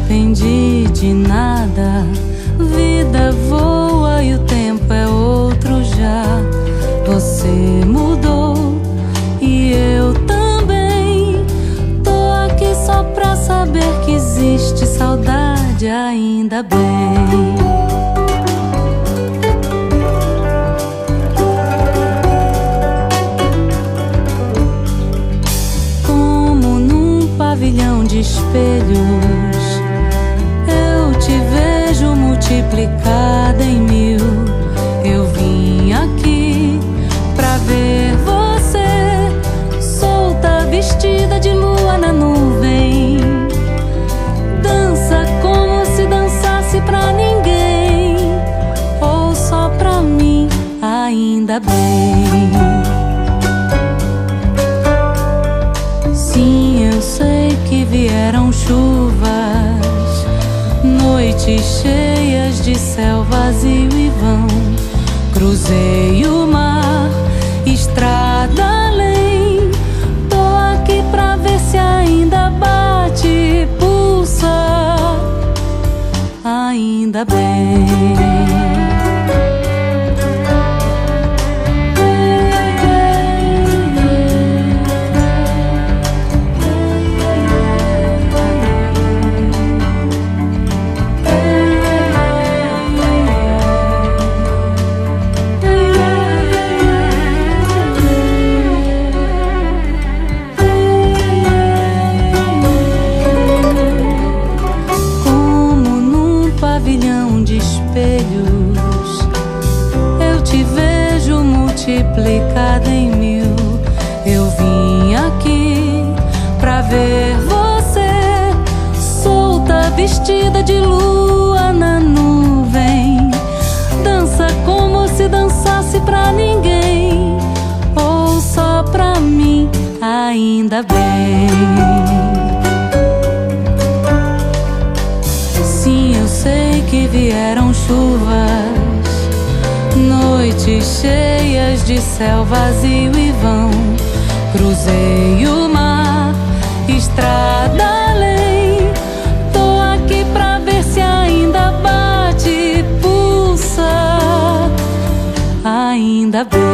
arrependi de nada. Vida voa e o tempo é outro já. Você mudou e eu também. Tô aqui só pra saber que existe saudade, ainda bem. Como num pavilhão de espelhos, eu te vejo multiplicada em mil. Eu vim aqui pra ver você, solta, vestida de lua na nuvem. Dança como se dançasse pra ninguém, ou só pra mim, ainda bem. Sim, eu sei que vieram chuvas, noites cheias de céu vazio e vão. Cruzei o mar, estrada além. Tô aqui pra ver se ainda bate e pulsa, ainda bem. Pavilhão de espelhos, eu te vejo multiplicada em mil. Eu vim aqui pra ver você, solta, vestida de lua na nuvem. Dança como se dançasse pra ninguém, ou só pra mim, ainda bem. Sim, eu sei que vieram chuvas, noites cheias de céu vazio e vão. Cruzei o mar, estrada além. Tô aqui pra ver se ainda bate e pulsa, ainda bem.